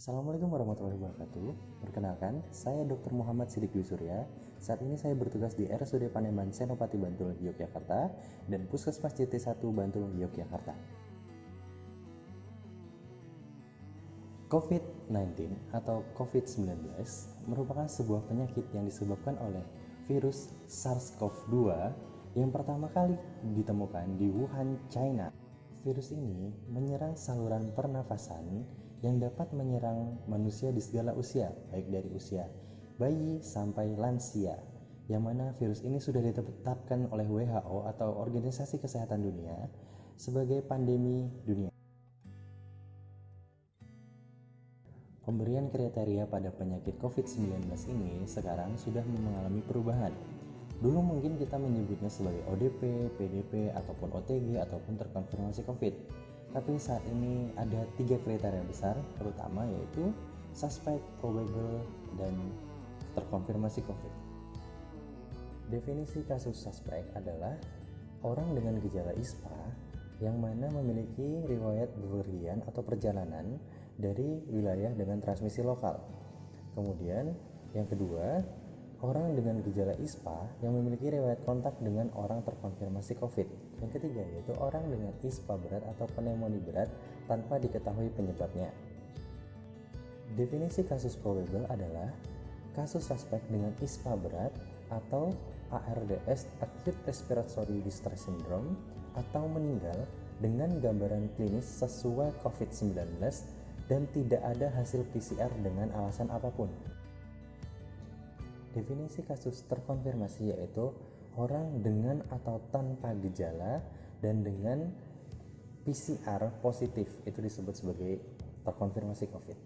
Assalamualaikum warahmatullahi wabarakatuh. Perkenalkan, saya Dr. Muhammad Siddiq Dwi Surya. Saat ini saya bertugas di RSUD Panembahan Senopati Bantul, Yogyakarta dan Puskesmas JT1 Bantul, Yogyakarta. COVID-19 atau COVID-19 merupakan sebuah penyakit yang disebabkan oleh virus SARS-CoV-2 yang pertama kali ditemukan di Wuhan, China. Virus ini menyerang saluran pernafasan yang dapat menyerang manusia di segala usia, baik dari usia bayi sampai lansia, yang mana virus ini sudah ditetapkan oleh WHO atau Organisasi Kesehatan Dunia sebagai pandemi dunia. Pemberian kriteria pada penyakit COVID-19 ini sekarang sudah mengalami perubahan. Dulu mungkin kita menyebutnya sebagai ODP, PDP, ataupun OTG, ataupun terkonfirmasi COVID. Tapi saat ini ada 3 kriteria besar, terutama yaitu suspect, probable, dan terkonfirmasi COVID. Definisi kasus suspek adalah orang dengan gejala ISPA yang mana memiliki riwayat bepergian atau perjalanan dari wilayah dengan transmisi lokal. Kemudian yang kedua, orang dengan gejala ISPA yang memiliki riwayat kontak dengan orang terkonfirmasi COVID. Yang ketiga yaitu orang dengan ISPA berat atau pneumonia berat tanpa diketahui penyebabnya. Definisi kasus probable adalah kasus suspek dengan ISPA berat atau ARDS (Acute Respiratory Distress Syndrome) atau meninggal dengan gambaran klinis sesuai COVID-19 dan tidak ada hasil PCR dengan alasan apapun. Definisi kasus terkonfirmasi yaitu orang dengan atau tanpa gejala dan dengan PCR positif, itu disebut sebagai terkonfirmasi COVID.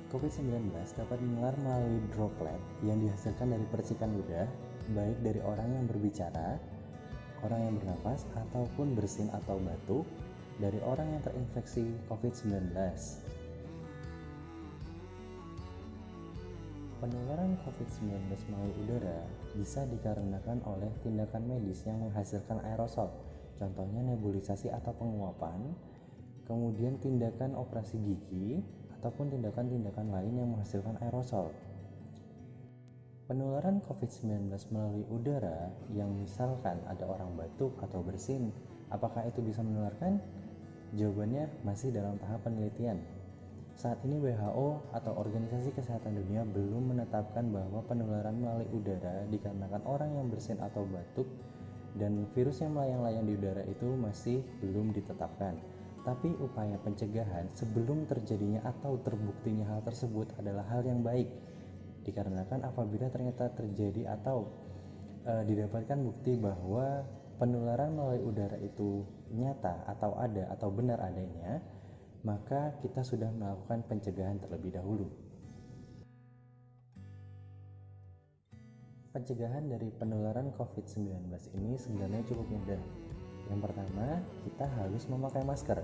COVID-19 dapat menular melalui droplet yang dihasilkan dari percikan ludah, baik dari orang yang berbicara, orang yang bernafas, ataupun bersin atau batuk dari orang yang terinfeksi COVID-19. Penularan COVID-19 melalui udara bisa dikarenakan oleh tindakan medis yang menghasilkan aerosol, contohnya nebulisasi atau penguapan, kemudian tindakan operasi gigi, ataupun tindakan-tindakan lain yang menghasilkan aerosol. Penularan COVID-19 melalui udara yang misalkan ada orang batuk atau bersin, apakah itu bisa menularkan? Jawabannya masih dalam tahap penelitian. Saat ini WHO atau Organisasi Kesehatan Dunia belum menetapkan bahwa penularan melalui udara dikarenakan orang yang bersin atau batuk dan virus yang melayang-layang di udara itu masih belum ditetapkan. Tapi upaya pencegahan sebelum terjadinya atau terbuktinya hal tersebut adalah hal yang baik, dikarenakan apabila ternyata terjadi atau didapatkan bukti bahwa penularan melalui udara itu nyata atau ada atau benar adanya, maka kita sudah melakukan pencegahan terlebih dahulu. Pencegahan dari penularan COVID-19 ini sebenarnya cukup mudah. Yang pertama, kita harus memakai masker.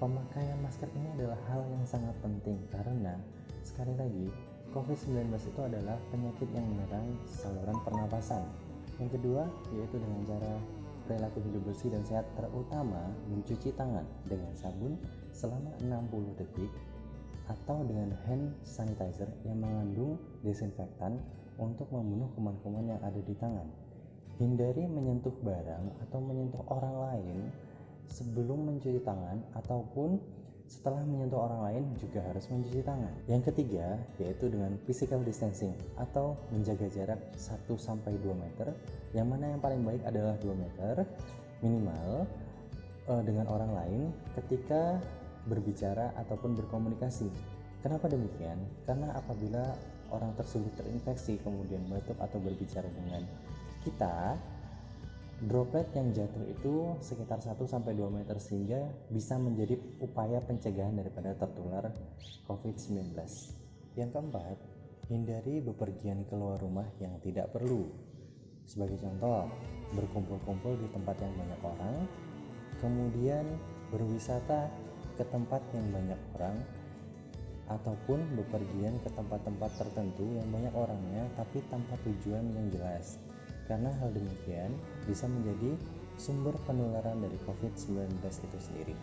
Pemakaian masker ini adalah hal yang sangat penting karena sekali lagi COVID-19 itu adalah penyakit yang menyerang saluran pernapasan. Yang kedua, yaitu dengan cara perilaku hidup bersih dan sehat, terutama mencuci tangan dengan sabun selama 60 detik atau dengan hand sanitizer yang mengandung desinfektan untuk membunuh kuman-kuman yang ada di tangan. Hindari menyentuh barang atau menyentuh orang lain sebelum mencuci tangan ataupun setelah menyentuh orang lain juga harus mencuci tangan. Yang ketiga yaitu dengan physical distancing atau menjaga jarak 1-2 meter, yang mana yang paling baik adalah 2 meter minimal dengan orang lain ketika berbicara ataupun berkomunikasi. Kenapa demikian? Karena apabila orang tersebut terinfeksi kemudian batuk atau berbicara dengan kita, droplet yang jatuh itu sekitar 1-2 meter sehingga bisa menjadi upaya pencegahan daripada tertular COVID-19. Yang keempat, hindari bepergian keluar rumah yang tidak perlu. Sebagai contoh, berkumpul-kumpul di tempat yang banyak orang, kemudian berwisata ke tempat yang banyak orang, ataupun bepergian ke tempat-tempat tertentu yang banyak orangnya tapi tanpa tujuan yang jelas. Karena hal demikian bisa menjadi sumber penularan dari COVID-19 itu sendiri.